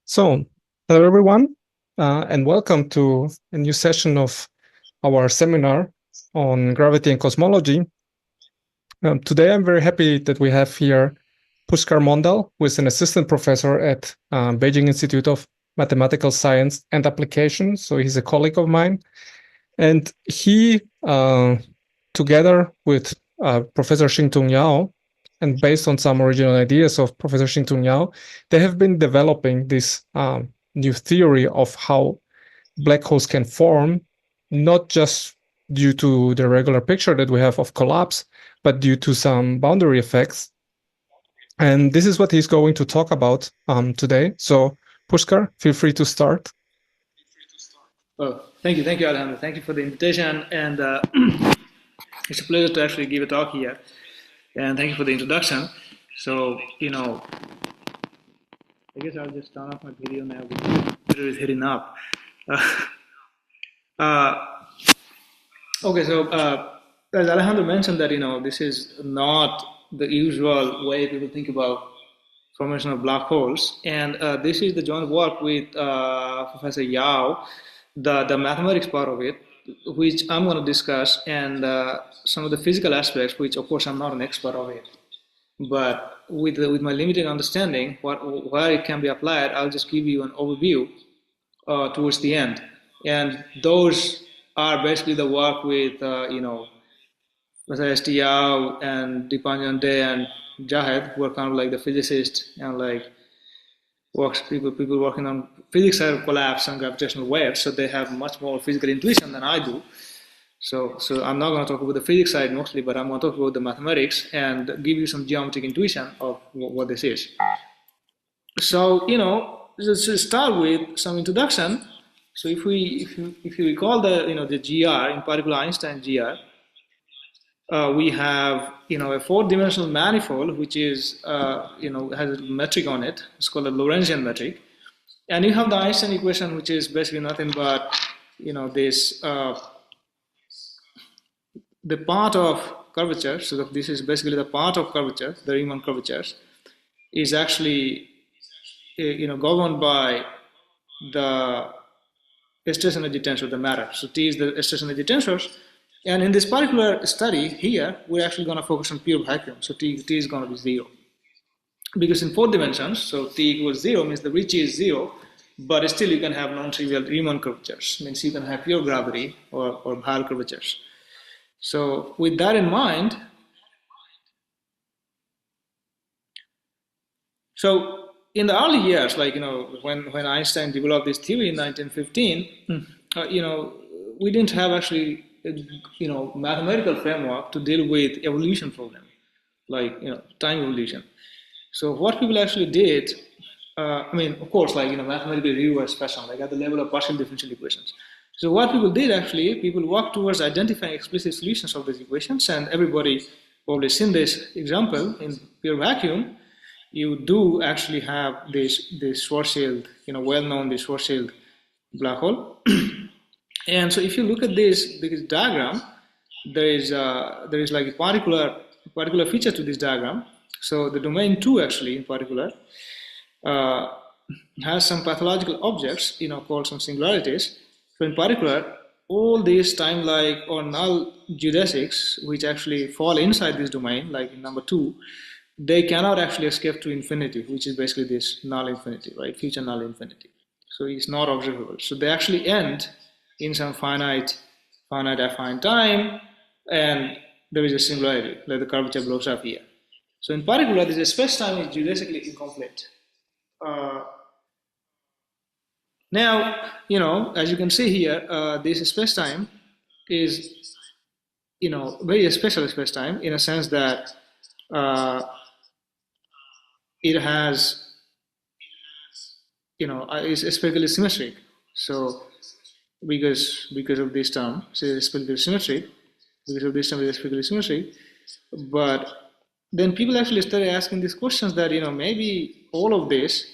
So, hello everyone, and welcome to a new session of our seminar on gravity and cosmology. Today, I'm very happy that we have here Puskar Mondal, who is an assistant professor at Beijing Institute of Mathematical Science and Application. So he's a colleague of mine, and he, together with Professor S-T Yau, and based on some original ideas of Professor S-T Yau, they have been developing this new theory of how black holes can form, not just due to the regular picture that we have of collapse, but due to some boundary effects. And this is what he's going to talk about today. So, Puskar, feel free to start. Oh, thank you, Alejandro. Thank you for the invitation, and it's a pleasure to actually give a talk here. And thank you for the introduction. So, I guess I'll just turn off my video now because the video is hitting up. Okay, so as Alejandro mentioned that, this is not the usual way people think about formation of black holes. And this is the joint work with Professor Yau, the mathematics part of it, which I'm going to discuss, and some of the physical aspects, which of course I'm not an expert of it. But with my limited understanding, where it can be applied, I'll just give you an overview towards the end. And those are basically the work with, S-T Yau and Dipanjan Day and Jahed, who are kind of like the physicists and like people working on physics side of collapse and gravitational waves, so they have much more physical intuition than I do. So I'm not going to talk about the physics side mostly, but I'm going to talk about the mathematics and give you some geometric intuition of what this is. So let's start with some introduction. So if you recall the GR, in particular Einstein GR, we have a four-dimensional manifold which is has a metric on it. It's called a Lorentzian metric, and you have the Einstein equation, which is basically nothing but this the part of curvature. So this is basically the part of curvature, the Riemann curvatures, is actually governed by the stress energy tensor, the matter. So T is the stress energy tensors. And in this particular study here, we're actually going to focus on pure vacuum. So T is going to be 0. Because in 4 dimensions, so T equals 0 means the reach is 0, but still you can have non-trivial Riemann curvatures. Means you can have pure gravity or Hall curvatures. So with that in mind, so in the early years, like, when Einstein developed this theory in 1915, we didn't have actually mathematical framework to deal with evolution problem, like time evolution. So what people actually did, of course, like mathematical review was special, like at the level of partial differential equations. So what people did actually, people worked towards identifying explicit solutions of these equations, and everybody probably seen this example in pure vacuum. You do actually have this Schwarzschild, well-known this Schwarzschild black hole. And so if you look at this diagram, there is like a particular feature to this diagram. So the domain 2 actually in particular has some pathological objects, called some singularities. So in particular, all these time-like or null geodesics, which actually fall inside this domain, like in number 2, they cannot actually escape to infinity, which is basically this null infinity, right? Future null infinity. So it's not observable. So they actually end in some finite affine time, and there is a singularity, like the curvature blows up here. So in particular, this space-time is geodesically incomplete. Now, as you can see here, this space-time is, very special space-time in a sense that it has, is spherically symmetric. So because of this term, so it's spherically symmetric. Because of this term, it's spherically symmetric. But then people actually started asking these questions that maybe all of this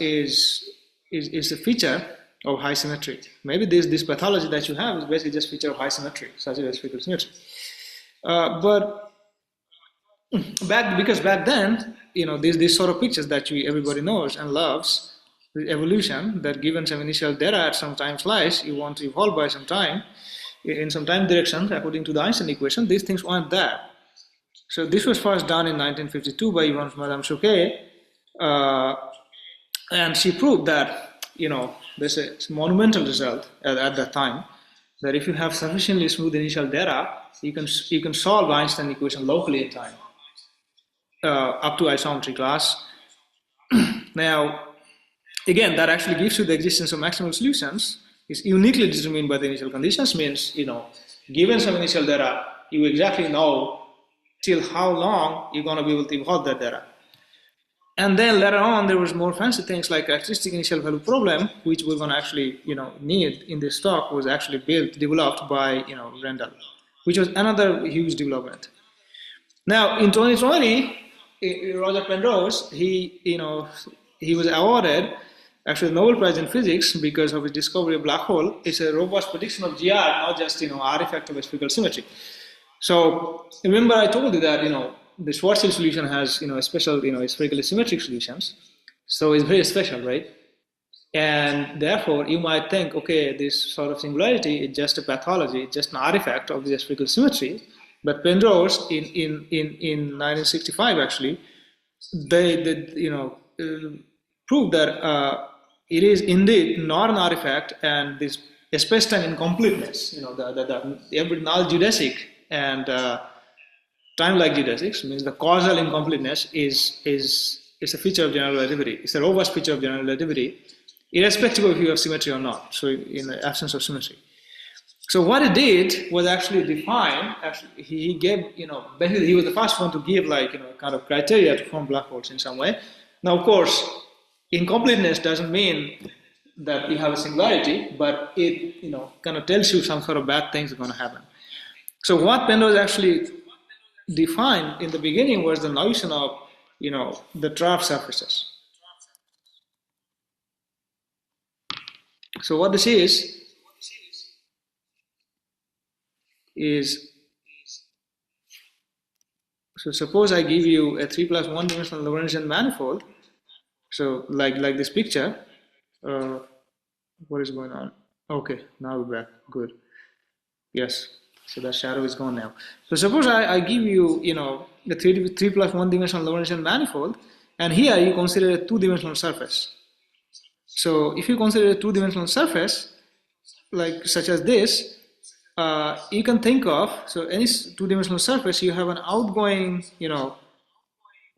is a feature of high symmetry. Maybe this pathology that you have is basically just a feature of high symmetry, such as spherically symmetry. But back then, these sort of pictures that everybody knows and loves the evolution, that given some initial data at some time slice, you want to evolve by some time, in some time direction, according to the Einstein equation, these things weren't there. So this was first done in 1952 by Madame Choquet, and she proved that, there's a monumental result at that time, that if you have sufficiently smooth initial data, you can solve the Einstein equation locally in time, up to isometry class. Now, again, that actually gives you the existence of maximal solutions. Is uniquely determined by the initial conditions, means, given some initial data, you exactly know till how long you're going to be able to evolve that data. And then later on, there was more fancy things like characteristic initial value problem, which we're going to actually, need in this talk, was actually developed by, Rendell, which was another huge development. Now, in 2020, Roger Penrose, he was awarded actually the Nobel Prize in Physics because of his discovery of black hole. It's a robust prediction of GR, not just, artifact of spherical symmetry. So remember I told you that, the Schwarzschild solution has, a special, spherically symmetric solutions. So it's very special, right? And therefore you might think, okay, this sort of singularity is just a pathology, just an artifact of the spherical symmetry. But Penrose in 1965 actually, they proved that it is indeed not an artifact, and this space-time incompleteness, the every null geodesic and time-like geodesics, means the causal incompleteness is a feature of general relativity. It's a robust feature of general relativity, irrespective of if you have symmetry or not. So in the absence of symmetry. So what he did was actually define. Actually, he gave, basically he was the first one to give kind of criteria to form black holes in some way. Now, of course, incompleteness doesn't mean that you have a singularity, but it, kind of tells you some sort of bad things are going to happen. So what Penrose actually defined in the beginning was the notion of, the trough surfaces. So what this is, so suppose I give you a 3 plus 1 dimensional Lorentzian manifold. So like this picture, what is going on? Okay, now we're back, good. Yes, so that shadow is gone now. So suppose I give you, the 3 plus 1 dimensional Lorentzian manifold, and here you consider a 2-dimensional surface. So if you consider a 2-dimensional surface, like such as this, you can think of, so any 2-dimensional surface, you have an outgoing,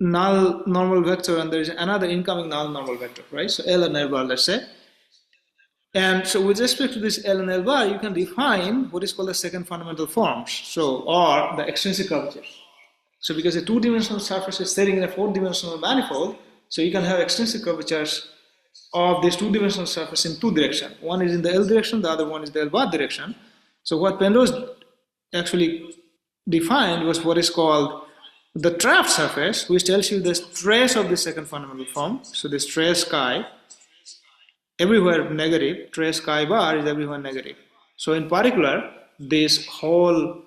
null normal vector, and there is another incoming null normal vector, right? So L and L bar, let's say. And so with respect to this L and L bar, you can define what is called the second fundamental forms, so, or the extrinsic curvatures. So because a 2-dimensional surface is sitting in a 4-dimensional manifold, so you can have extrinsic curvatures of this 2-dimensional surface in 2 directions. One is in the L direction, the other one is the L bar direction. So what Penrose actually defined was what is called the trough surface, which tells you the stress of the second fundamental form. So the stress chi, everywhere negative, stress chi bar is everywhere negative. So in particular, this whole,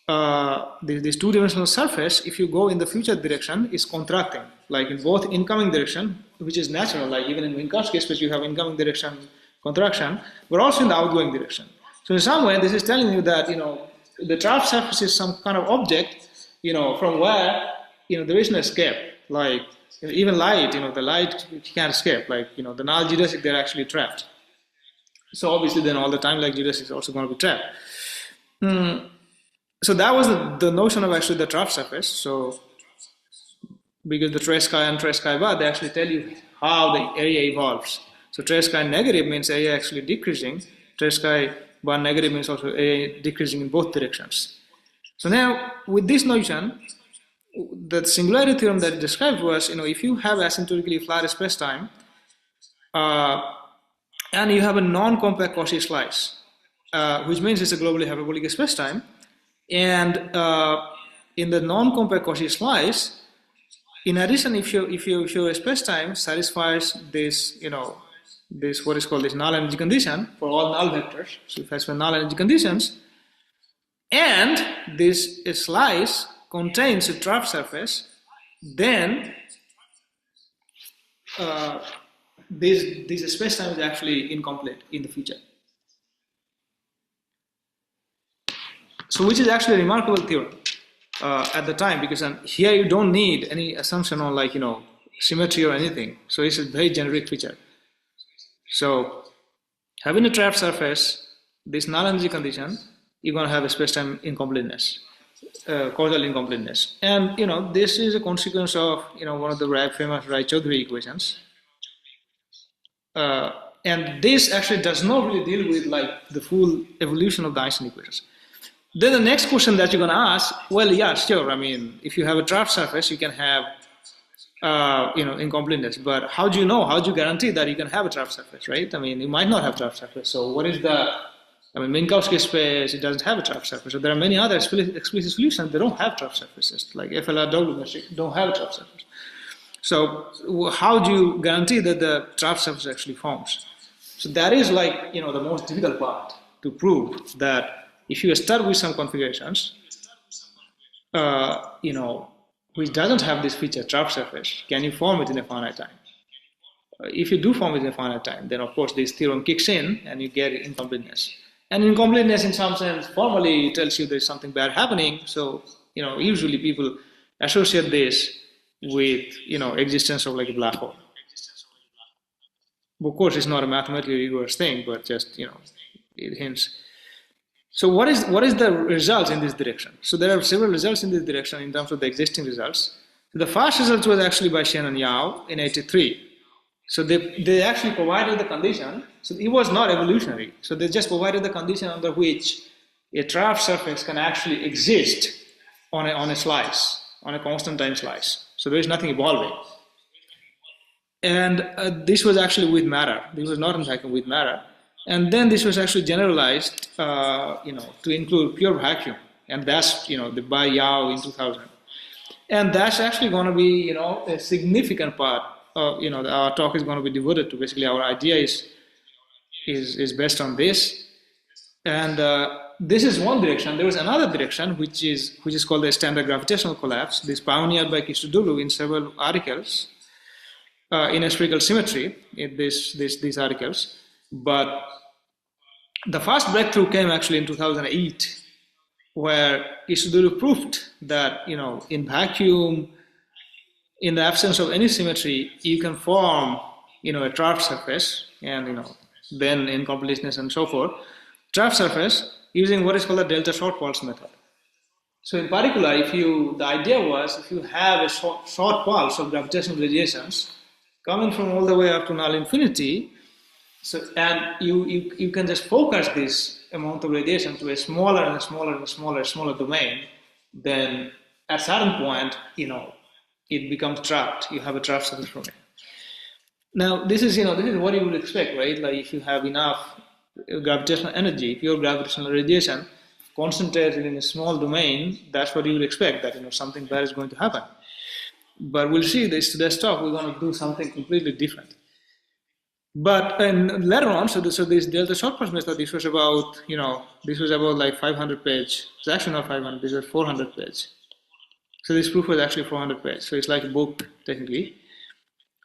this 2-dimensional surface, if you go in the future direction, is contracting, like in both incoming direction, which is natural, like even in Minkowski space you have incoming direction contraction, but also in the outgoing direction. So in some way, this is telling you that, the trough surface is some kind of object, from where, there is no escape. Like, even light, the light can't escape. Like, the null geodesic, they're actually trapped. So obviously then all the time-like geodesic is also going to be trapped. So that was the notion of actually the trough surface. So, because the trace chi and trace chi bar, they actually tell you how the area evolves. So trace chi negative means area actually decreasing. Trace chi bar negative means also area decreasing in both directions. So now, with this notion, the singularity theorem that it described was, if you have asymptotically flat spacetime, and you have a non-compact Cauchy slice, which means it's a globally hyperbolic spacetime, and in the non-compact Cauchy slice, in addition, if your spacetime satisfies this, this what is called this null energy condition for all null vectors, so if I satisfy null energy conditions, and this slice contains a trough surface, then this space-time is actually incomplete in the future. So which is actually a remarkable theorem at the time, because here you don't need any assumption on like, symmetry or anything. So it's a very generic feature. So having a trapped surface, this null energy condition, you're going to have a space-time incompleteness, causal incompleteness. And, this is a consequence of, one of the famous Rai-Choudhury equations. And this actually does not really deal with like the full evolution of the Einstein equations. Then the next question that you're going to ask, well, yeah, sure. I mean, if you have a trapped surface, you can have, incompleteness. But how do you know? How do you guarantee that you can have a trapped surface, right? I mean, you might not have trapped surface. So what is Minkowski space, it doesn't have a trapped surface. So there are many other explicit solutions that don't have trapped surfaces, like FLRW don't have a trapped surface. So how do you guarantee that the trapped surface actually forms? So that is like, the most difficult part to prove that if you start with some configurations, which doesn't have this feature, trapped surface, can you form it in a finite time? If you do form it in a finite time, then of course this theorem kicks in and you get incompleteness. And incompleteness in some sense formally tells you there's something bad happening. So, usually people associate this with, existence of like a black hole. Of course, it's not a mathematically rigorous thing, but just, it hints. So what is the result in this direction? So there are several results in this direction in terms of the existing results. The first result was actually by Shen and Yau in '83. So they actually provided the condition. So it was not evolutionary. So they just provided the condition under which a trapped surface can actually exist on a slice, on a constant time slice. So there is nothing evolving. And this was actually with matter. This was not in vacuum, with matter. And then this was actually generalized, to include pure vacuum. And that's, by Yau in 2000. And that's actually going to be, a significant part of, our talk is going to be devoted to. Basically, our idea is based on this. And this is one direction. There was another direction, which is called the standard gravitational collapse. This pioneered by Christodoulou in several articles in spherical symmetry in these articles. But the first breakthrough came actually in 2008, where Christodoulou proved that, in vacuum, in the absence of any symmetry, you can form, a trapped surface, and, then incompleteness and so forth, trapped surface using what is called the delta short pulse method. So in particular, the idea was if you have a short pulse of gravitational radiations coming from all the way up to null infinity, so, and you can just focus this amount of radiation to a smaller and smaller domain, then at a certain point, it becomes trapped. You have a trapped surface from it. Now, this is what you would expect, right? Like if you have enough gravitational energy, pure gravitational radiation concentrated in a small domain, that's what you would expect, that, something bad is going to happen. But we'll see today's talk, we're going to do something completely different. But later on, so this delta short pulse method, this was about like 500 page. It's actually not 500, this was 400 page. So this proof was actually 400 page. So it's like a book, technically.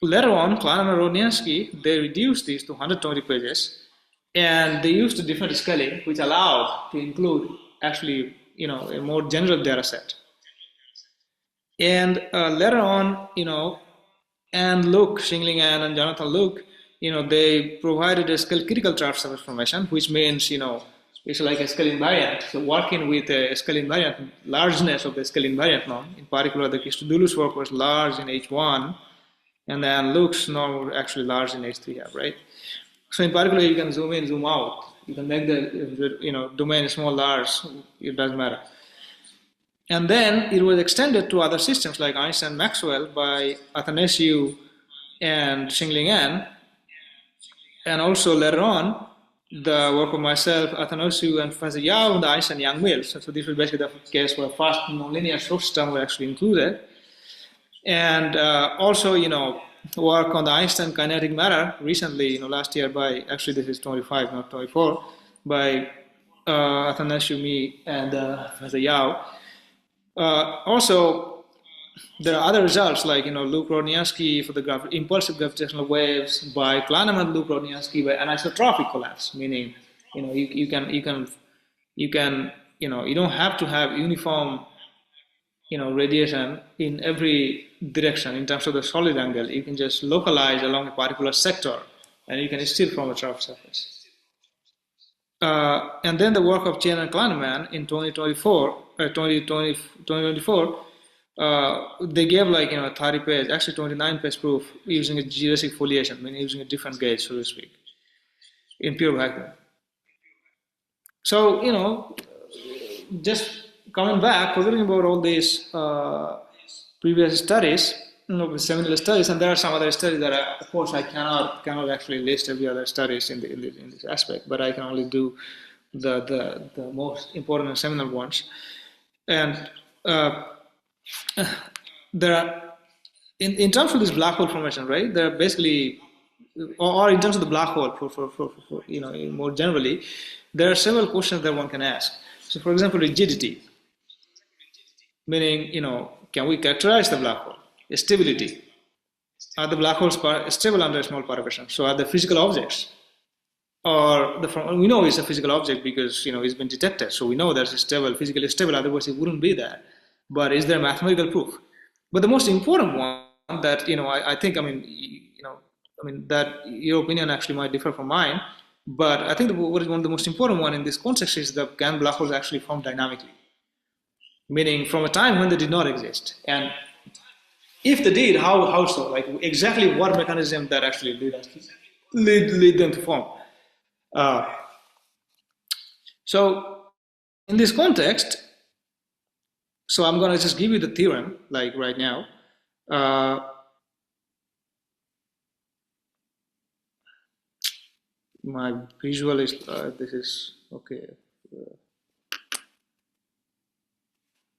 Later on, Klein and Rodniansky, they reduced these to 120 pages, and they used a different scaling, which allowed to include actually, a more general data set. And later on, and Luke, Xingling An and Jonathan Luke, they provided a scale critical trapped surface formation, which means, it's like a scale invariant. So working with a scale invariant, largeness of the scale invariant norm, in particular the Christodoulou's work was large in H1, and then Luke's norm was actually large in H3, right? So in particular, you can zoom in, zoom out. You can make the domain small, large, it doesn't matter. And then it was extended to other systems like Einstein Maxwell by Athanasiou and Xingling An. And also later on, the work of myself, Athanasiou, and Professor Yau in the Einstein-Young Mills. So this was basically the case where first nonlinear source system were actually included. And also, work on the Einstein kinetic matter recently, last year by, actually this is 25, not 24, by Athanasiou, me, and Professor Yau. Also, there are other results like Luke-Rodniansky for the impulsive gravitational waves by Klein Luke-Rodniansky by anisotropic collapse, meaning you don't have to have uniform radiation in every direction in terms of the solid angle. You can just localize along a particular sector, and you can still form a trough surface. And then the work of Chen and Kahneman in 2024, they gave 30 page, actually 29 page proof using a geodesic foliation, meaning using a different gauge, so to speak, in pure vacuum. So, just coming back, forgetting about all these previous studies, seminal studies, and there are some other studies that, of course, I cannot actually list every other studies in this aspect, but I can only do the most important and seminal ones. And there are, in terms of this black hole formation, right? There are basically, or in terms of the black hole, for more generally, there are several questions that one can ask. So, for example, rigidity, meaning, can we characterize the black hole? Stability. Are the black holes stable under small perturbation? So are the physical objects? Or we know it's a physical object because it's been detected, so we know that it's stable, physically stable. Otherwise, it wouldn't be there. But is there mathematical proof? But the most important one that I think that your opinion actually might differ from mine. But I think what is one of the most important one in this context is that can black holes actually form dynamically, meaning from a time when they did not exist. And if they did, how so? Like exactly what mechanism that actually lead them to form? So in this context, so I'm going to just give you the theorem like right now. My visual is this is okay.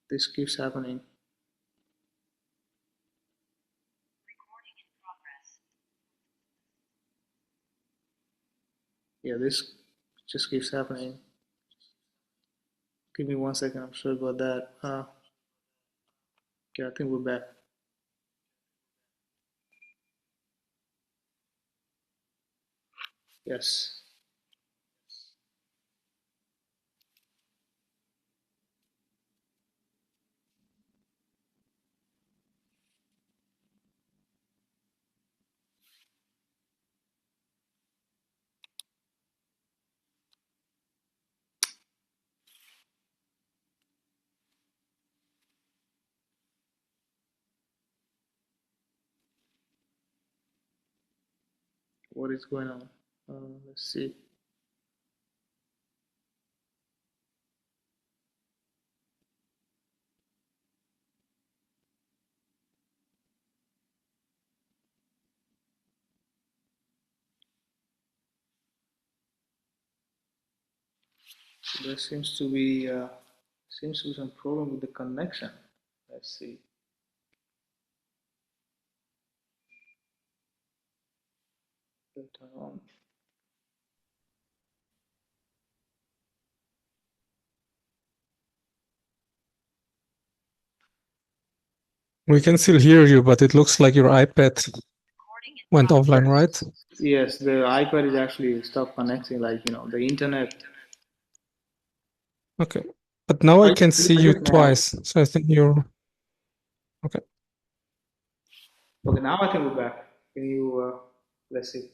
This keeps happening. Yeah, this just keeps happening. Give me 1 second. I'm sorry about that. Okay, I think we're back. Yes. What is going on? Let's see. So there seems to be some problem with the connection. Let's see. Turn on. We can still hear you, but it looks like your iPad went offline, right? Yes, the iPad is actually stopped connecting, like the internet. Okay, but now I can see you twice, so I think you're okay. Okay, now I think we're back. Can you let's see.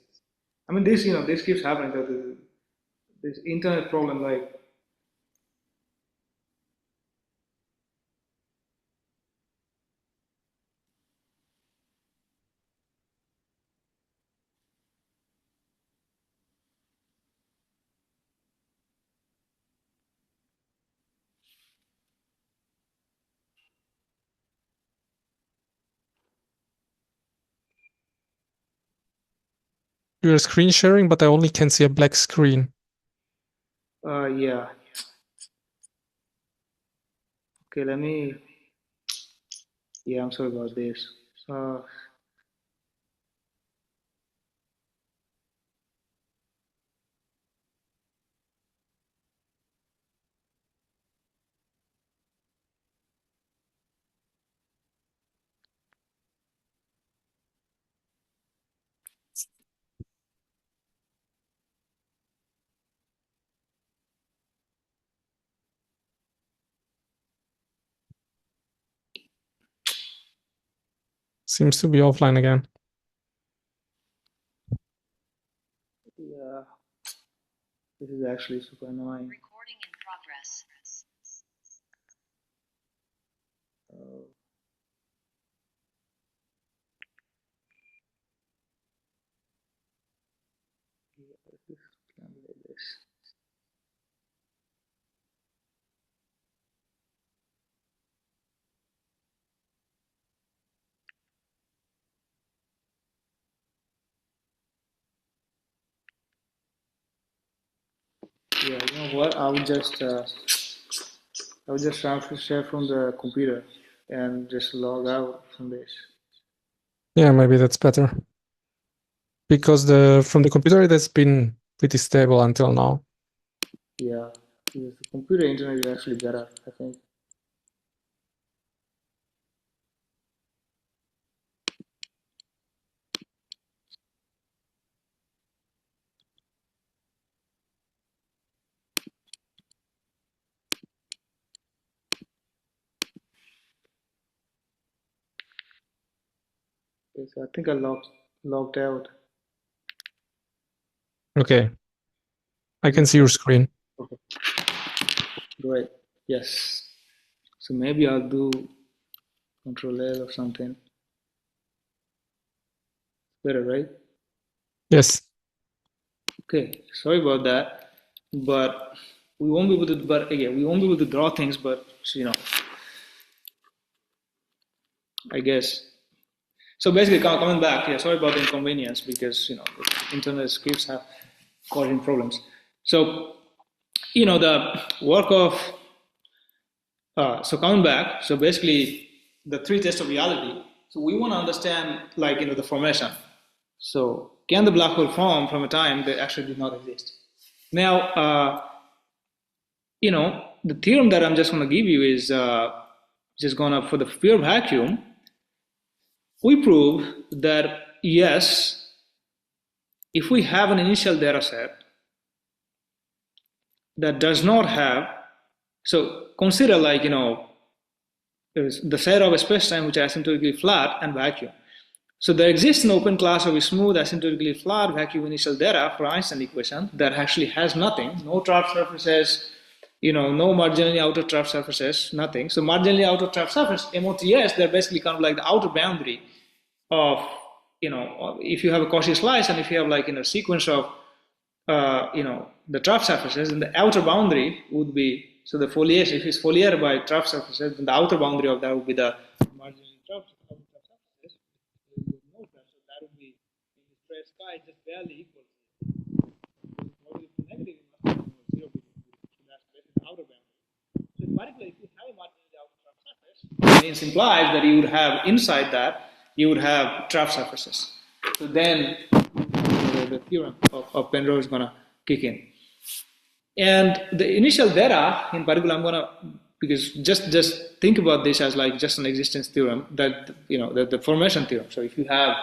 I mean, this keeps happening. This internet problem, like You're screen sharing, but I only can see a black screen. yeah. Okay, let me. Yeah, I'm sorry about this. Seems to be offline again. Yeah, this is actually super annoying. Recording in progress. Yeah, you know what? I would just share from the computer and just log out from this. Yeah, maybe that's better. Because from the computer it has been pretty stable until now. Yeah, because the computer internet is actually better, I think. Okay, so I think I logged out. Okay. I can see your screen. Okay. Great. Yes. So maybe I'll do Control L or something. Better, right? Yes. Okay. Sorry about that, but we won't be able to. But again, we won't be able to draw things. But you know, I guess. So basically, coming back. Yeah. Sorry about the inconvenience because you know, the internet scripts have causing problems. So you know, the work of. So coming back. So basically, the three tests of reality. So we want to understand, like the formation. So can the black hole form from a time that actually did not exist? Now, the theorem that I'm just going to give you is just going to, for the pure vacuum, we prove that yes, if we have an initial data set that does not have, so consider like, the set of a spacetime which is asymptotically flat and vacuum. So there exists an open class of a smooth, asymptotically flat vacuum initial data for Einstein equation that actually has nothing, no trough surfaces, no marginally outer trough surfaces, nothing. So marginally outer trough surface, MOTS, they're basically kind of like the outer boundary of, if you have a Cauchy slice and if you have like in a sequence of, the trough surfaces, then the outer boundary would be, so the foliation, if it's foliated by trough surfaces, then the outer boundary of that would be the marginally trough surfaces. No trough, so that would be in the straight sky just barely equal. Positive to negative, you must have 0 so that's the outer boundary. So in particular, if you have a marginally outer trough surface, it means implies that you would have inside that you would have trough surfaces. So then the theorem of Penrose is gonna kick in. And the initial data, in particular, I'm gonna because just think about this as like just an existence theorem that the formation theorem. So if you have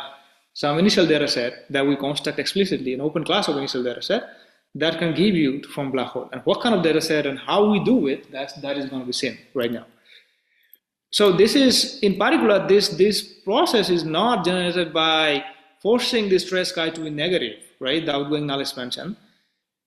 some initial data set that we construct explicitly, an open class of initial data set that can give you to form black hole. And what kind of data set and how we do it, that is going to be seen right now. So this is, in particular, this process is not generated by forcing the stress sky to be negative, right? The outgoing null expansion.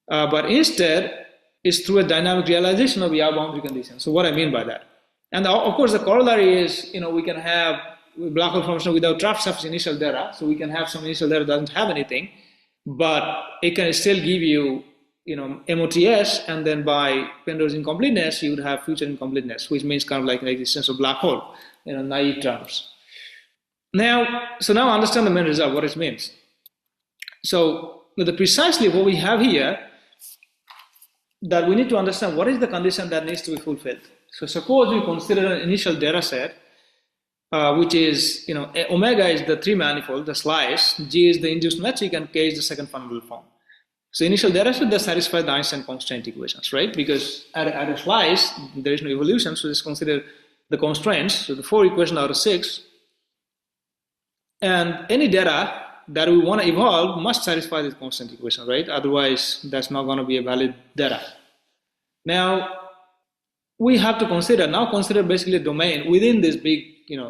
But instead, it's through a dynamic realization of Yau boundary conditions. So what I mean by that? And of course, the corollary is, we can have black hole formation without trough surface initial data. So we can have some initial data that doesn't have anything, but it can still give you, MOTS, and then by Penrose incompleteness, you would have future incompleteness, which means kind of like an existence of black hole, naive terms. So now understand the main result, what it means. So precisely what we have here, that we need to understand what is the condition that needs to be fulfilled. So suppose we consider an initial data set, which is, omega is the three manifold, the slice, G is the induced metric, and K is the second fundamental form. So initial data set that satisfy the Einstein constraint equations, right? Because at a slice, there is no evolution, so just consider the constraints. So the 4 equations out of 6. And any data that we want to evolve must satisfy this constant equation, right? Otherwise, that's not going to be a valid data. Now, we have to consider basically a domain within this big,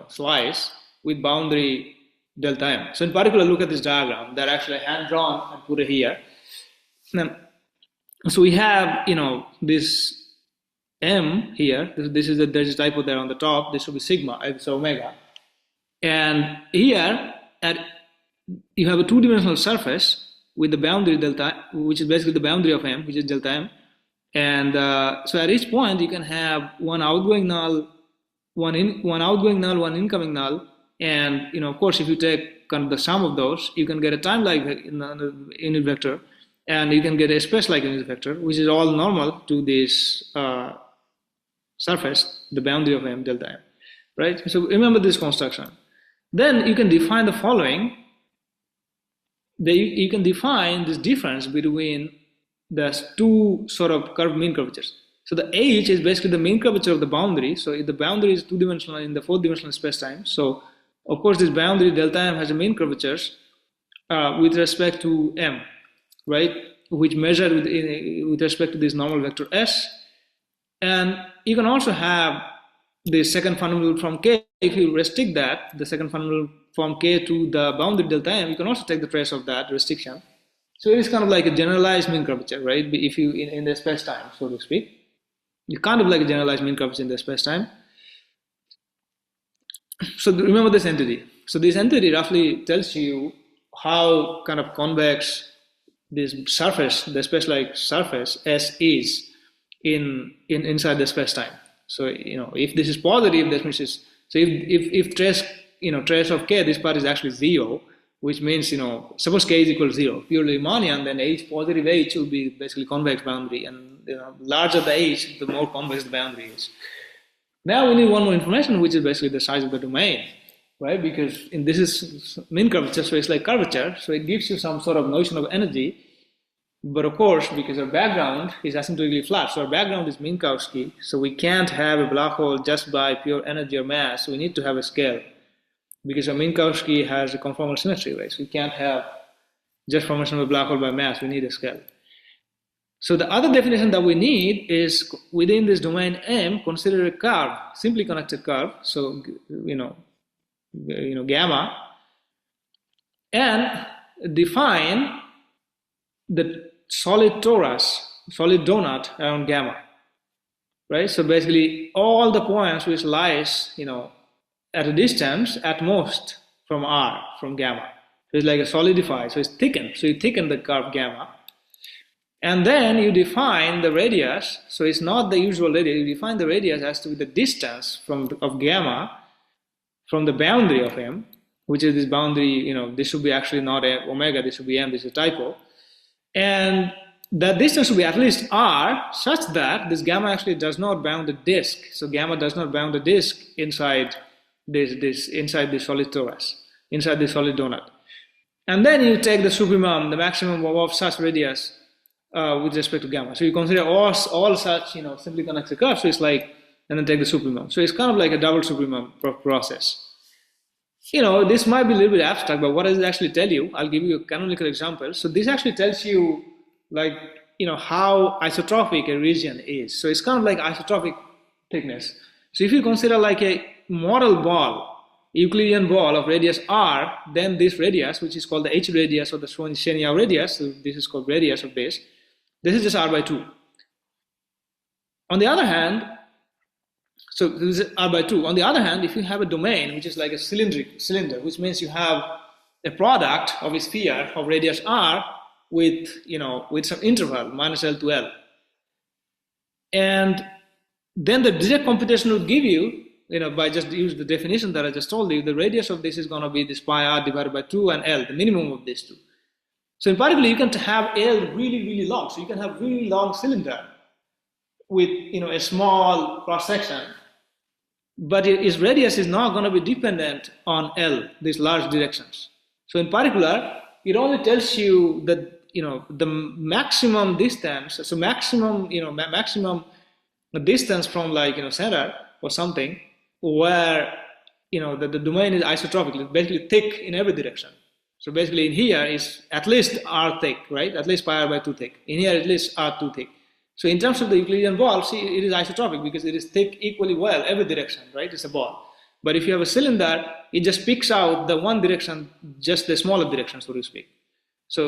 slice with boundary delta m. So in particular, look at this diagram. They're actually hand-drawn and put it here. So we have, this m here. There's a typo there on the top. This will be sigma, it's omega. And here, you have a two-dimensional surface with the boundary delta, which is basically the boundary of m, which is delta m. And so at each point, you can have one outgoing null, one incoming null. And, of course, if you take kind of the sum of those, you can get a time-like unit vector, and you can get a space-like unit vector, which is all normal to this surface, the boundary of m, delta m, right? So remember this construction. Then you can define the following. You can define this difference between the two sort of mean curvatures. So the h is basically the mean curvature of the boundary. So if the boundary is two-dimensional in the fourth-dimensional spacetime, so of course this boundary delta m has a mean curvatures with respect to m, right? Which measured with respect to this normal vector s. And you can also have the second fundamental from k. If you restrict that, the second fundamental from k to the boundary delta m, you can also take the trace of that restriction. So it is kind of like a generalized mean curvature, right? If you in the space-time, so to speak, you kind of like a generalized mean curvature in the space-time. So remember this entity. So this entity roughly tells you how kind of convex this surface, the space-like surface S is inside the space-time. So if this is positive, that means it's, so if trace of k, this part is actually 0, which means suppose k is equal to 0, purely Riemannian, then h positive h will be basically convex boundary, and larger the h, the more convex the boundary is. Now we need one more information, which is basically the size of the domain, right? Because this is mean curvature, so it's like curvature, so it gives you some sort of notion of energy. But of course, because our background is asymptotically flat, so our background is Minkowski, so we can't have a black hole just by pure energy or mass, so we need to have a scale. Because our Minkowski has a conformal symmetry, right? So we can't have just formation of a black hole by mass, we need a scale. So the other definition that we need is within this domain M, consider a curve, simply connected curve, so gamma, and define the solid torus, solid donut around gamma, right? So basically all the points which lies, at a distance at most from R, from gamma. So it's like a solidified, so it's thickened. So you thicken the curve gamma. And then you define the radius, so it's not the usual radius, you define the radius as to be the distance of gamma from the boundary of M, which is this boundary, this should be actually not omega, this should be M, this is a typo. And that distance should be at least R, such that this gamma actually does not bound the disk. So gamma does not bound the disk inside inside the solid torus, inside the solid donut. And then you take the supremum, the maximum of such radius with respect to gamma. So you consider all such, simply connected curves. So it's like, and then take the supremum. So it's kind of like a double supremum process. This might be a little bit abstract, but what does it actually tell you? I'll give you a canonical example. So this actually tells you, how isotropic a region is. So it's kind of like isotropic thickness. So if you consider like a model ball, Euclidean ball of radius r, then this radius, which is called the h radius or the S-T Yau radius, so this is called radius of this is just r by 2. On the other hand, so this is r by 2. On the other hand, if you have a domain which is like a cylinder, which means you have a product of a sphere of radius r with some interval minus L to L, and then the Dirac computation would give you, by just use the definition that I just told you, the radius of this is going to be this pi r divided by 2 and L, the minimum of these two. So in particular, you can have L really, really long. So you can have really long cylinder with a small cross section, but its radius is not going to be dependent on L, these large directions. So in particular, it only tells you that the maximum distance. So maximum distance from center or something where the domain is isotropic, basically thick in every direction. So basically in here is at least r thick, right? At least pi r by 2 thick. In here at least r2 thick. So in terms of the Euclidean ball, see, it is isotropic because it is thick equally well every direction, right? It's a ball. But if you have a cylinder, it just picks out the one direction, just the smaller direction, so to speak. So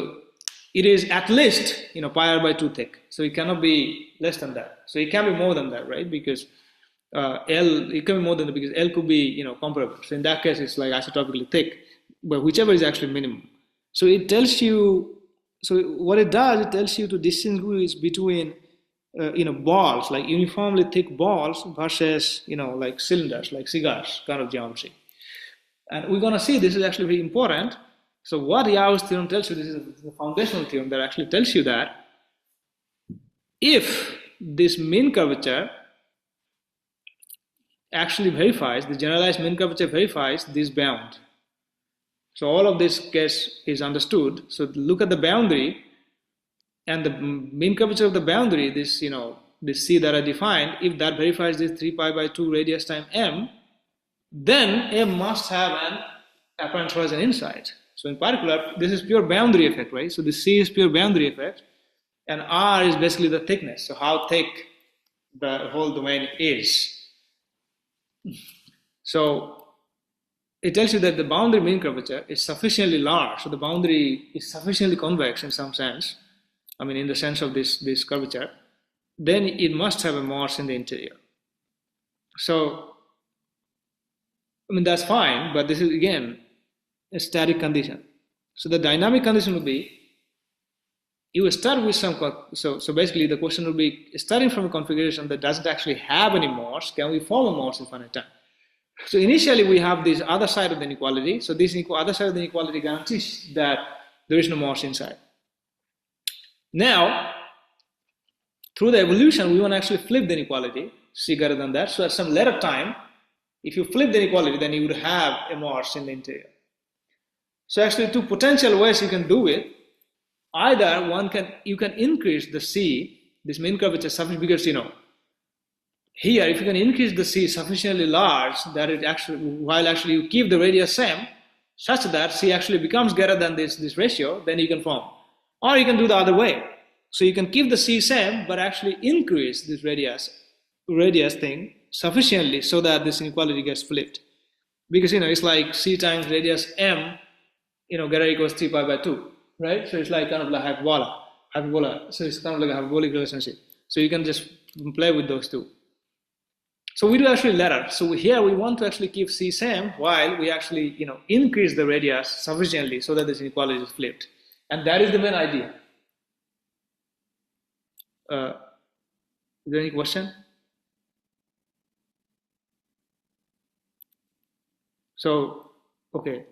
it is at least, pi r by 2 thick. So it cannot be less than that. So it can be more than that, right? Because it can be more than that because L could be, comparable. So in that case, it's like isotropically thick, but whichever is actually minimum. So it tells you, so what it does, it tells you to distinguish between, balls, like uniformly thick balls versus, like cylinders, like cigars kind of geometry. And we're going to see this is actually very important. So what Yau's theorem tells you, this is the foundational theorem that actually tells you that if this mean curvature actually verifies, the generalized mean curvature verifies this bound. So all of this case is understood. So look at the boundary and the mean curvature of the boundary, this, this C that I defined, if that verifies this 3 pi by 2 radius time M, then M must have an apparent horizon inside. So in particular, this is pure boundary effect, right? So the C is pure boundary effect, and R is basically the thickness, so how thick the whole domain is. So it tells you that the boundary mean curvature is sufficiently large, so the boundary is sufficiently convex in some sense, I mean in the sense of this curvature, then it must have a MOTS in the interior. So, I mean that's fine, but this is again a static condition. So the dynamic condition would be, you will start with some, so basically the question would be, starting from a configuration that doesn't actually have any MOTS, can we form a MOTS in finite time? So initially we have this other side of the inequality. So this other side of the inequality guarantees that there is no MOTS inside. Now, through the evolution, we want to actually flip the inequality, C greater than that. So at some later time, if you flip the inequality, then you would have a MOTS in the interior. So actually two potential ways you can do it. Either you can increase the C, this mean curvature sufficiently, because here if you can increase the C sufficiently large that it actually, while actually you keep the radius same, such that C actually becomes greater than this ratio, then you can form. Or you can do the other way. So you can keep the C same, but actually increase this radius thing sufficiently so that this inequality gets flipped. Because it's like C times radius M, greater equals 3 pi by 2, right? So it's like kind of like hyperbola. So it's kind of like a hyperbolic relationship. So you can just play with those two. So we do actually later. So here we want to actually keep C same while we actually, increase the radius sufficiently so that this inequality is flipped. And that is the main idea. Is there any question? So, okay.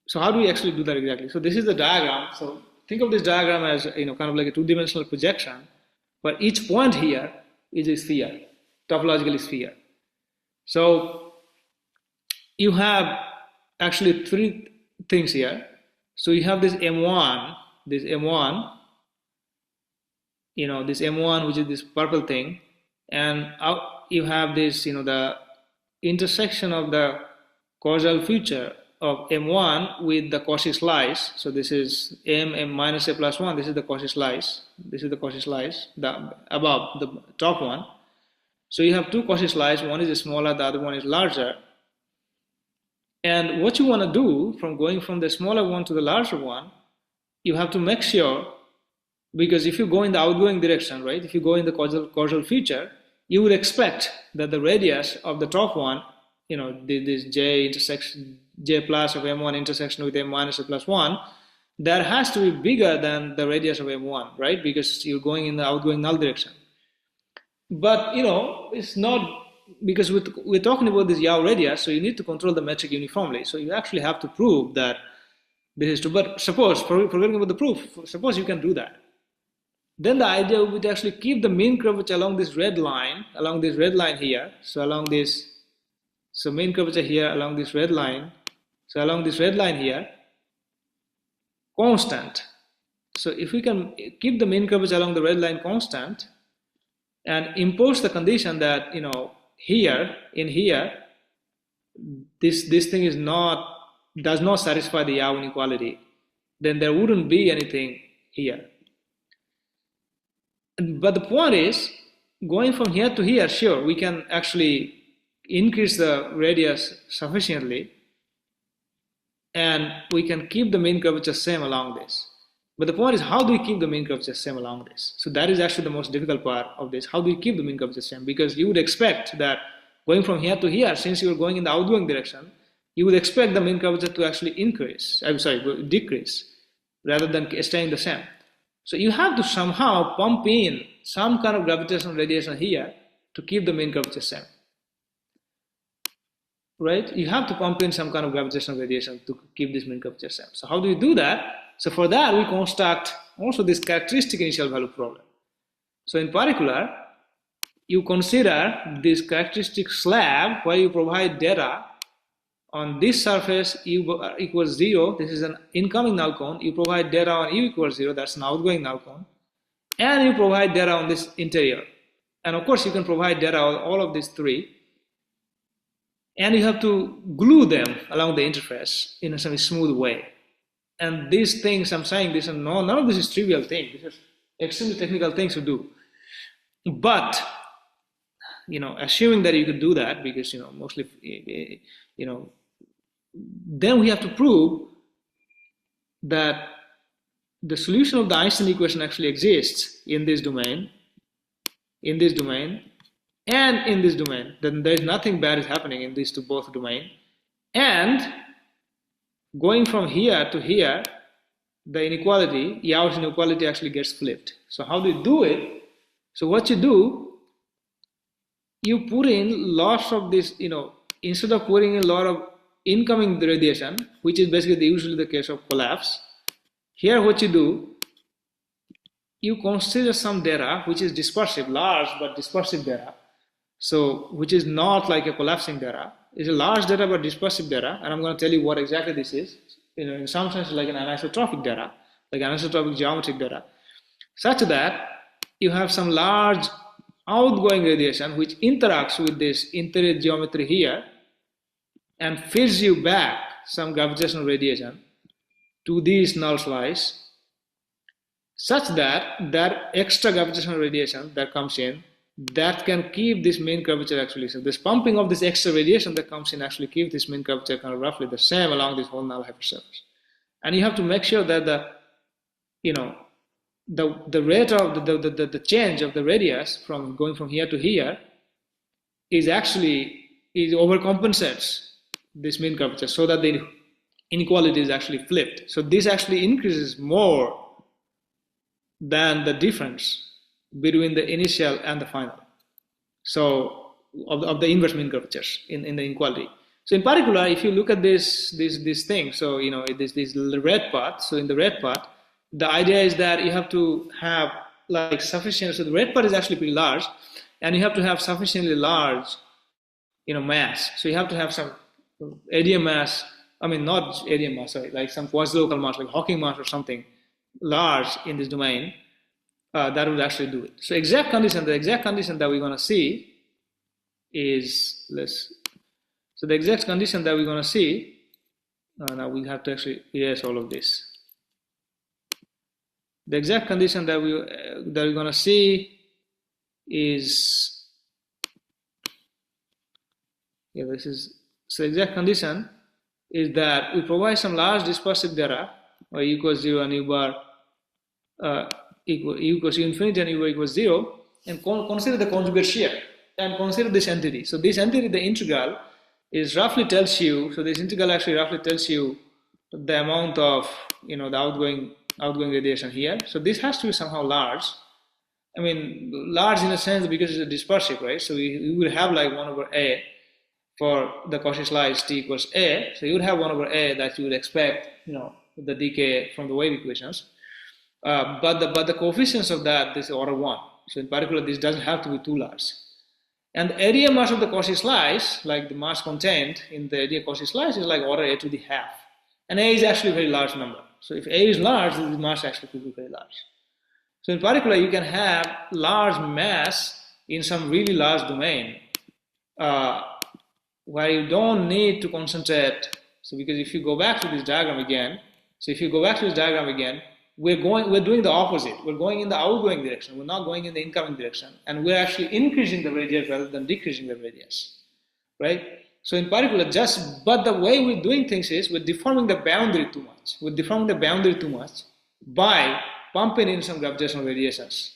So how do we actually do that exactly? So this is the diagram. So think of this diagram as, kind of like a two-dimensional projection, but each point here is a sphere, topological sphere. So you have actually three things here. So you have this M1, this M1, this M1, which is this purple thing, and you have this, the intersection of the causal feature of M1 with the Cauchy slice. So this is M minus A plus 1. This is the Cauchy slice. This is the Cauchy slice, above the top one. So you have two Cauchy slices. One is smaller, the other one is larger. And what you want to do from going from the smaller one to the larger one, you have to make sure, because if you go in the outgoing direction, right, if you go in the causal feature, you would expect that the radius of the top one, this J plus of M1 intersection with M minus A plus 1, that has to be bigger than the radius of M1, right? Because you're going in the outgoing null direction. But, it's not, because we're talking about this Yau radius, so you need to control the metric uniformly. So you actually have to prove that this is true. But suppose, forgetting about the proof, suppose you can do that. Then the idea would be to actually keep the mean curvature along this red line here. So along this, so mean curvature here along this red line. So along this red line here, constant. So if we can keep the mean curvature along the red line constant and impose the condition that, here, this thing does not satisfy the Yau inequality, then there wouldn't be anything here. But the point is, going from here to here, sure, we can actually increase the radius sufficiently, and we can keep the mean curvature same along this. But the point is, how do we keep the mean curvature same along this? So that is actually the most difficult part of this. How do we keep the mean curvature same? Because you would expect that going from here to here, since you are going in the outgoing direction, you would expect the mean curvature to actually decrease, rather than staying the same. So you have to somehow pump in some kind of gravitational radiation here to keep the mean curvature same. Right? You have to pump in some kind of gravitational radiation to keep this mean curvature same. So how do we do that? So for that, we construct also this characteristic initial value problem. So in particular, you consider this characteristic slab where you provide data on this surface u equals 0. This is an incoming null cone. You provide data on u equals 0. That's an outgoing null cone. And you provide data on this interior. And of course, you can provide data on all of these three. And you have to glue them along the interface in a semi-smooth way. And these things, I'm saying this, and none of this is trivial thing. This is extremely technical things to do. But, assuming that you could do that, because, mostly, then we have to prove that the solution of the Einstein equation actually exists in this domain, and in this domain. Then there is nothing bad is happening in these both domain. And going from here to here, the inequality, Yau's inequality actually gets flipped. So how do you do it? So what you do, you put in lots of this, instead of putting in a lot of incoming radiation, which is basically usually the case of collapse, here what you do, you consider some data which is dispersive, large but dispersive data. So, which is not like a collapsing data. It's a large data but dispersive data, and I'm going to tell you what exactly this is. In some sense, like an anisotropic data, like anisotropic geometric data, such that you have some large outgoing radiation which interacts with this interior geometry here and feeds you back some gravitational radiation to these null slice, such that that extra gravitational radiation that comes in, that can keep this mean curvature actually. So this pumping of this extra radiation that comes in actually keeps this mean curvature kind of roughly the same along this whole null hypersurface. And you have to make sure that the rate of the change of the radius from going from here to here is overcompensates this mean curvature, so that the inequality is actually flipped. So this actually increases more than the difference between the initial and the final. So of the inverse mean curvatures in the inequality. So in particular, if you look at this thing, so this red part. So in the red part, the idea is that you have to have like sufficient. So the red part is actually pretty large, and you have to have sufficiently large, mass. So you have to have some ADM mass. I mean, not ADM mass, sorry, like some quasi-local mass, like Hawking mass or something large in this domain. That would actually do it. So the exact condition that we're going to see is this. So the exact condition that we're going to see, now we have to actually erase all of this. The exact condition that we're going to see is, so the exact condition is that we provide some large dispersive data, or u equals 0 and u bar u equals u infinity and u bar equals 0, and consider the conjugate shear, and consider this entity. So this entity, the integral, is roughly tells you, so this integral actually roughly tells you the amount of, the outgoing radiation here. So this has to be somehow large. I mean, large in a sense because it's a dispersive, right? So you would have like 1 over a for the Cauchy slice t equals a. So you would have 1 over a that you would expect, the decay from the wave equations. But the coefficients of that, this is order 1. So in particular, this doesn't have to be too large. And the area mass of the Cauchy slice, like the mass contained in the area Cauchy slice, is like order a to the half. And a is actually a very large number. So if a is large, then the mass actually could be very large. So in particular, you can have large mass in some really large domain where you don't need to concentrate. So because if you go back to this diagram again, we're doing the opposite. We're going in the outgoing direction. We're not going in the incoming direction. And we're actually increasing the radius rather than decreasing the radius. right? So in particular, but the way we're doing things is we're deforming the boundary too much. We're deforming the boundary too much by pumping in some gravitational radiations,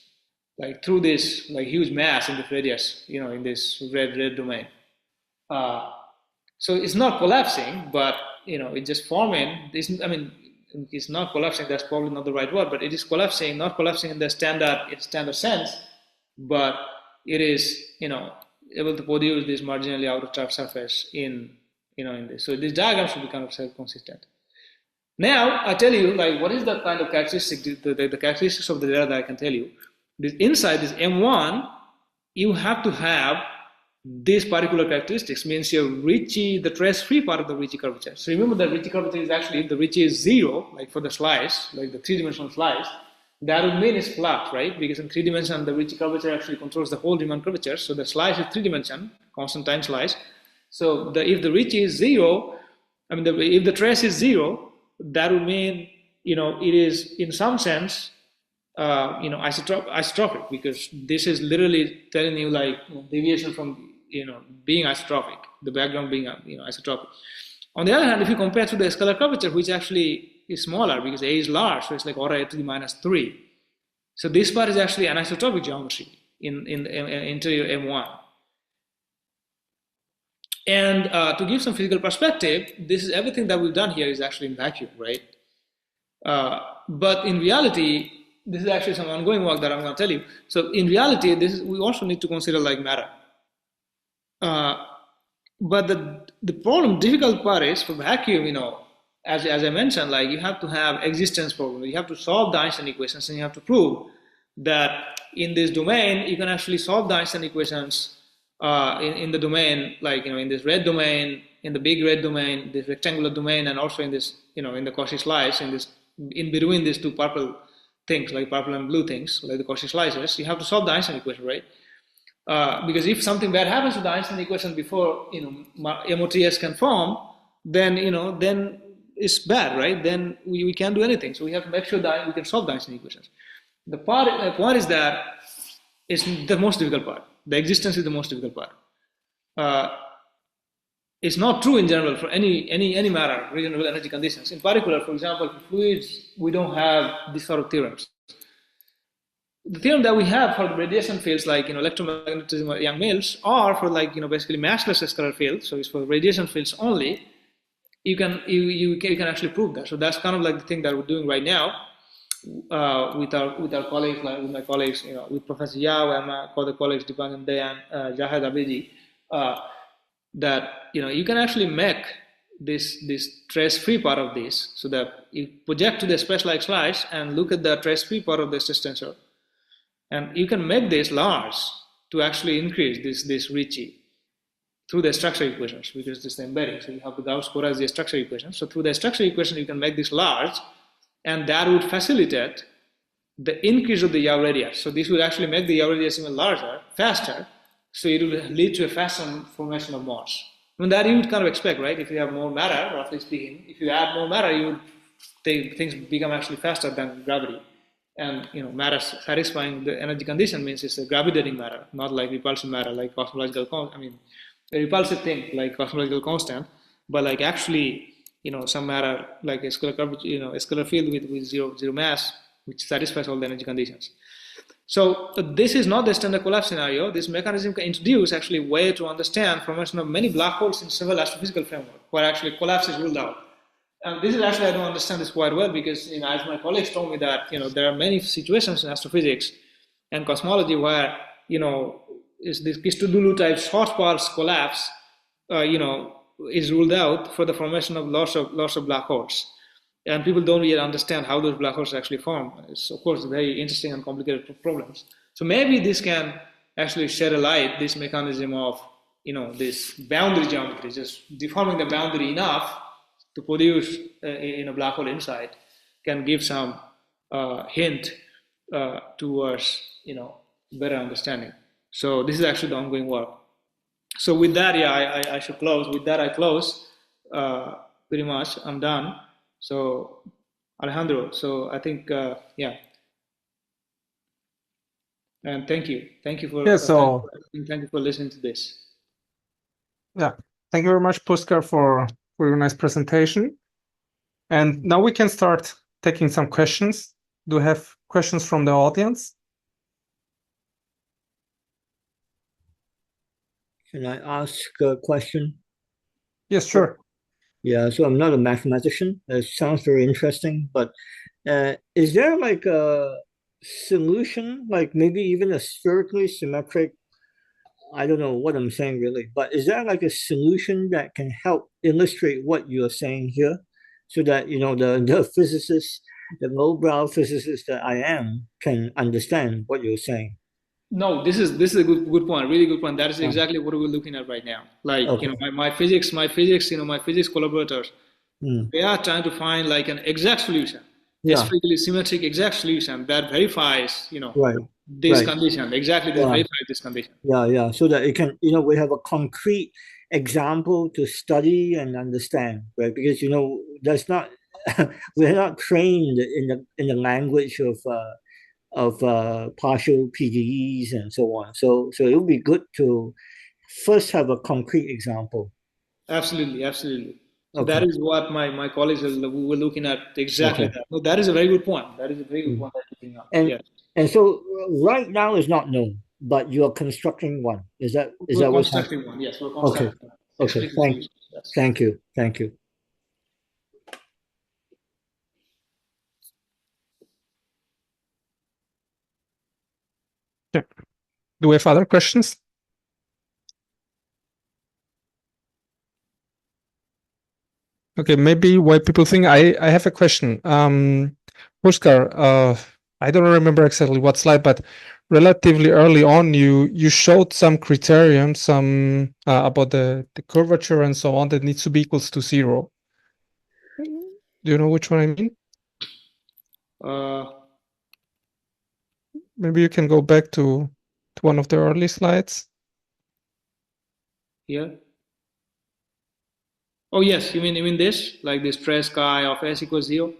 like through this like huge mass in this radius, in this red domain. So it's not collapsing, but it's just forming. It's not collapsing. That's probably not the right word, but it is collapsing. Not collapsing in the standard sense, but it is able to produce this marginally outer surface in this. So this diagram should be kind of self-consistent. Now I tell you like what is the kind of characteristic the characteristics of the data that I can tell you. This inside this M1, you have to have these particular characteristics, means your Ricci, the trace-free part of the Ricci curvature. So remember that Ricci curvature is actually, if the Ricci is 0, like for the slice, like the three-dimensional slice, that would mean it's flat, right? Because in 3 dimension, the Ricci curvature actually controls the whole Riemann curvature. So the slice is 3 dimension, constant time slice. So if the Ricci is 0, if the trace is 0, that would mean, it is in some sense, isotropic, because this is literally telling you like deviation from being isotropic, the background being isotropic. On the other hand, if you compare to the scalar curvature, which actually is smaller because A is large, so it's like order A to the minus 3. So this part is actually anisotropic geometry in the interior M1. And to give some physical perspective, this is everything that we've done here is actually in vacuum, right? But in reality, this is actually some ongoing work that I'm going to tell you. So in reality, we also need to consider like matter. But the difficult part is for vacuum, as I mentioned, like you have to have existence problem. You have to solve the Einstein equations, and you have to prove that in this domain you can actually solve the Einstein equations in the domain, like in this red domain, in the big red domain, this rectangular domain, and also in this in the Cauchy slice, in between these two purple things, like purple and blue things, like the Cauchy slices. You have to solve the Einstein equation, right? Because if something bad happens to the Einstein equation before MOTS can form, then then it's bad, right? Then we can't do anything. So we have to make sure that we can solve the Einstein equations. The point is that it's the most difficult part. The existence is the most difficult part. It's not true in general for any matter, reasonable energy conditions. In particular, for example, for fluids, we don't have these sort of theorems. The theorem that we have for the radiation fields like electromagnetism or Young-Mills, or for like basically massless scalar fields, so it's for radiation fields only, you can actually prove that. So that's kind of like the thing that we're doing right now with our colleagues, like with my colleagues, with Professor Yau and my other colleagues Dipanjan Dey and Jahid Abidi, that you can actually make this trace-free part of this, so that you project to the space-like slice and look at the trace-free part of the stress tensor. And you can make this large to actually increase this Ricci through the structure equations, because this is the embedding. So you have to Gauss-Corazzi the structure equation. So through the structure equation, you can make this large, and that would facilitate the increase of the Yau radius. So this would actually make the Yau radius even larger, faster. So it will lead to a faster formation of MOTS. That you would kind of expect, right? If you have more matter, roughly speaking, if you add more matter, you would things become actually faster than gravity. And matter satisfying the energy condition means it's a gravitating matter, not like repulsive matter, like cosmological. A repulsive thing like cosmological constant, but like actually, some matter like a scalar curvature, a scalar field with zero mass, which satisfies all the energy conditions. So this is not the standard collapse scenario. This mechanism can introduce actually a way to understand formation of many black holes in several astrophysical framework, where actually collapse is ruled out. And this is actually, I don't understand this quite well, because as my colleagues told me that there are many situations in astrophysics and cosmology where is this Christodoulou type short pulse collapse is ruled out for the formation of lots of black holes, and people don't really understand how those black holes actually form. It's of course very interesting and complicated problems. So maybe this can actually shed a light, this mechanism of this boundary geometry, just deforming the boundary enough to produce in a black hole inside, can give some hint towards better understanding. So this is actually the ongoing work. So with that, I should close. With that, I close. Pretty much, I'm done. So Alejandro. So I think yeah. And thank you for Yeah. So thank you for listening to this. Yeah, thank you very much, Puskar, for your nice presentation. And now we can start taking some questions. Do you have questions from the audience? Can I ask a question? Yes, sure. Yeah, so I'm not a mathematician. It sounds very interesting, but is there like a solution, like maybe even a spherically symmetric? I don't know what I'm saying really, but is there like a solution that can help illustrate what you're saying here, so that the physicist, the lowbrow physicist that I am, can understand what you're saying? No, this is a good point, really good point. That is Yeah. exactly what we're looking at right now. Like, Okay. my physics collaborators, Mm. they are trying to find like an exact solution, a Yeah. spherically symmetric exact solution that verifies, Right. this Right. condition, exactly this Yeah. verifies this condition. Yeah, so that it can, we have a concrete example to study and understand, right? Because that's not we're not trained in the language of partial PDEs and so on. So it would be good to first have a concrete example. Absolutely, absolutely. So that Okay, is what my colleagues we were looking at exactly okay. that. No, that is a very good point. That is a very good Mm. point that you bring up. And Yeah, and so right now is not known, but you are constructing one. Is we're that what's happening? constructing one. Yes, we're Okay, constructing one. okay. Explicit solutions. Yes. Thank you. Yeah. Do we have other questions? Okay, maybe why people think I have a question. Puskar, I don't remember exactly what slide, but relatively early on, you showed some criterion, some about the curvature and so on that needs to be equals to 0. Do you know which one I mean? Uh, Maybe you can go back to one of the early slides. Here. Oh yes, you mean this, like this stress chi of s equals 0,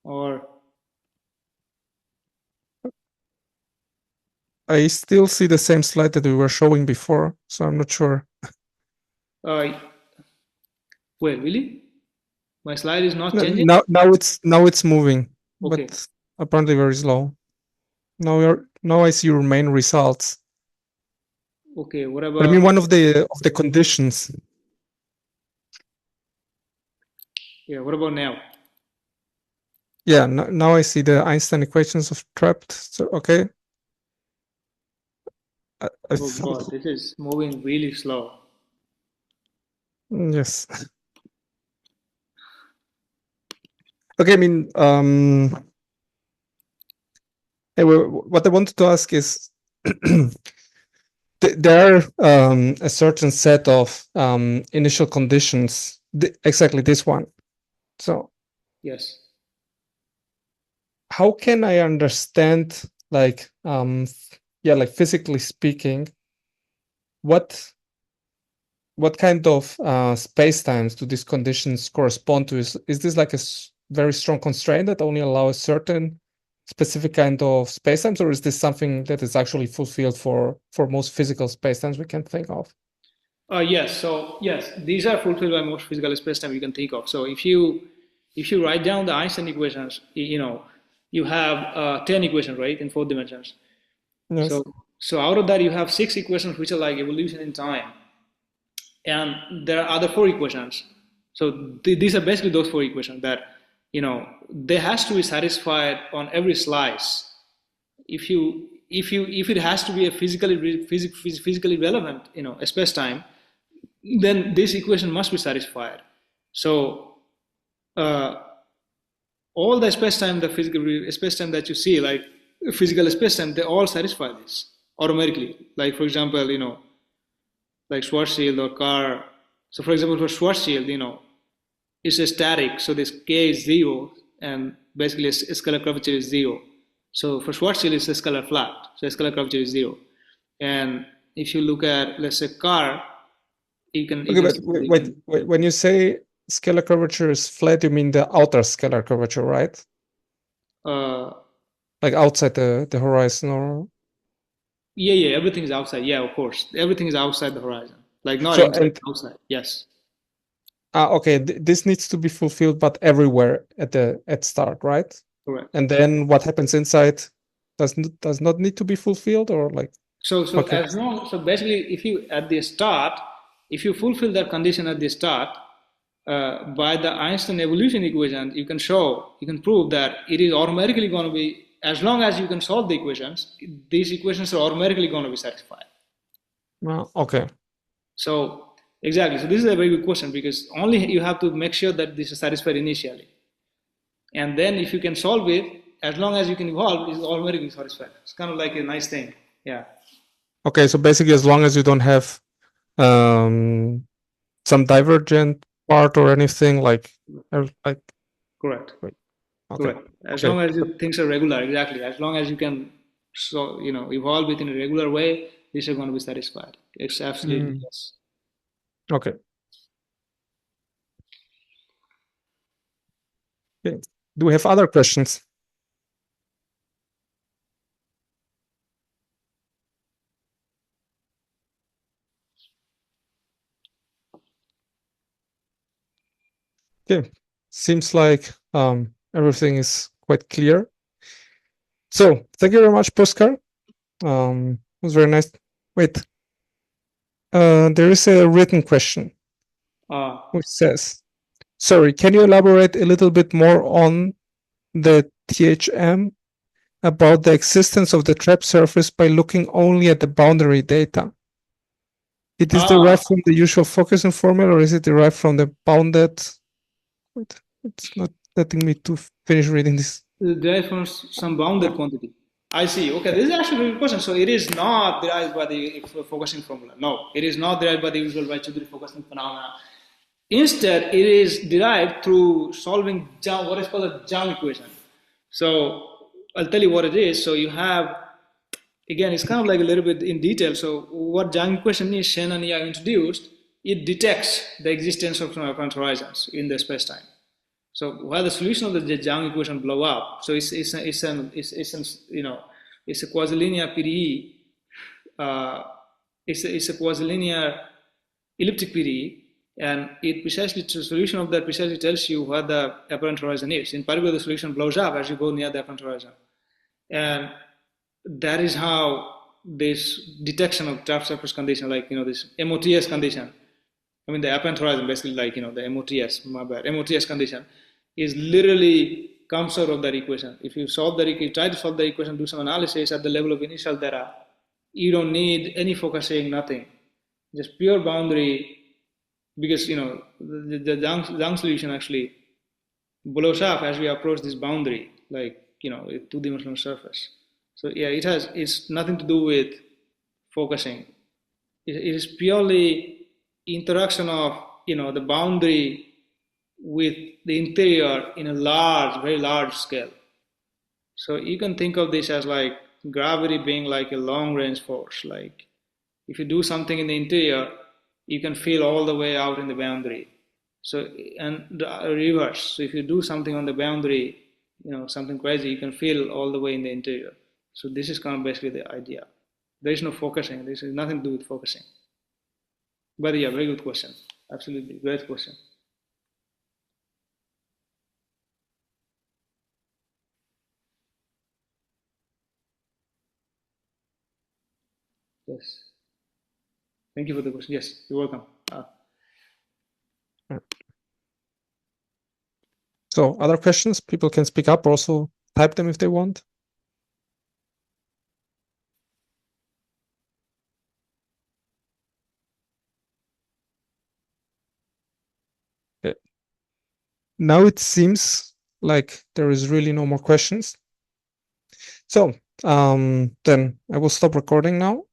or I still see the same slide that we were showing before, so I'm not sure. uh, wait, really? My slide is not No, changing. now it's moving, Okay, but apparently very slow. Now I see your main results. okay. What But I mean, about? one of the conditions. Yeah. What about now? Yeah, now I see the Einstein equations of trapped. So okay. I Oh God, this is moving really slow. yes. Okay, I mean, anyway, what I wanted to ask is, there are a certain set of initial conditions, exactly this one. So Yes. how can I understand, like, like physically speaking, what kind of space-times do these conditions correspond to? Is this like a very strong constraint that only allows certain specific kind of spacetimes, or is this something that is actually fulfilled for most physical spacetimes we can think of? Yes. So yes, these are fulfilled by most physical spacetime you can think of. So if you write down the Einstein equations, you have 10 equations, right, in 4 dimensions. Yes. So out of that, you have 6 equations which are like evolution in time, and there are other 4 equations. So these are basically those 4 equations that they has to be satisfied on every slice. If it has to be a physically relevant a space time, then this equation must be satisfied. So uh, all the space-time, the physical space-time that you see, like physical space-time, they all satisfy this automatically. Like for example, like Schwarzschild or car. So for example, for Schwarzschild, it's a static, so this k is 0, and basically a scalar curvature is 0. So for Schwarzschild, it's a scalar flat, so a scalar curvature is 0. And if you look at, let's say, car, you can Okay, but see, wait. When you say scalar curvature is flat, you mean the outer scalar curvature, right? uh, Like outside the horizon, or Yeah, everything is outside. Yeah, of course, everything is outside the horizon, like not So, inside, outside. Yes. okay, this needs to be fulfilled, but everywhere at start, right? Correct. And then what happens inside does not need to be fulfilled, or like, So okay. as long, so basically, if you at the start, if you fulfill that condition at the start, by the Einstein evolution equation, you can show, you can prove that it is automatically going to be, as long as you can solve the equations, these equations are automatically going to be satisfied. Well, okay. So exactly. So this is a very good question, because only you have to make sure that this is satisfied initially, and then if you can solve it, as long as you can evolve, it's automatically satisfied. It's kind of like a nice thing. Yeah. Okay, so basically, as long as you don't have some divergent part or anything like Correct. wait, okay. Correct. As Okay. long as things are regular, exactly. As long as you can, evolve it in a regular way, these are going to be satisfied. It's absolutely yes. Okay. Okay. Do we have other questions? Okay. Seems like everything is quite clear. So thank you very much, Puskar. It was very nice. Wait. There is a written question which says, sorry, can you elaborate a little bit more on the THM about the existence of the trap surface by looking only at the boundary data? It is derived from the usual focusing formula, or is it derived from the bounded? Wait, it's not letting me to finish reading this. Derived from some bounded quantity. I see. Okay, this is actually a good question. So it is not derived by the focusing formula. No, it is not derived by the usual Raychaudhuri focusing phenomena. Instead, it is derived through solving what is called a Young equation. So I'll tell you what it is. So you have, again, it's kind of like a little bit in detail. So what Young equation is, Shen and Yau introduced, it detects the existence of apparent horizons in the spacetime. So while the solution of the Young equation blow up, so it's a quasi-linear PDE, it's a quasi-linear elliptic PDE, and it precisely, the solution of that precisely tells you what the apparent horizon is. In particular, the solution blows up as you go near the apparent horizon, and that is how this detection of trap surface condition, like this MOTS condition. I mean, the apparent horizon, basically, like the MOTS, MOTS condition, is literally comes out of that equation. If you solve that, if you try to solve the equation, do some analysis at the level of initial data, you don't need any focusing, nothing, just pure boundary, because the Young solution actually blows up as we approach this boundary, like a two-dimensional surface. So yeah, it's nothing to do with focusing. It is purely interaction of the boundary with the interior in a large, very large scale. So you can think of this as like gravity being like a long-range force. Like if you do something in the interior, you can feel all the way out in the boundary. So and the reverse. So if you do something on the boundary, something crazy, you can feel all the way in the interior. So this is kind of basically the idea. There is no focusing. This has nothing to do with focusing. But yeah, very good question. Absolutely, great question. Yes. Thank you for the question. Yes, you're welcome. So other questions, people can speak up or also type them if they want. Okay. Now it seems like there is really no more questions. So then I will stop recording now.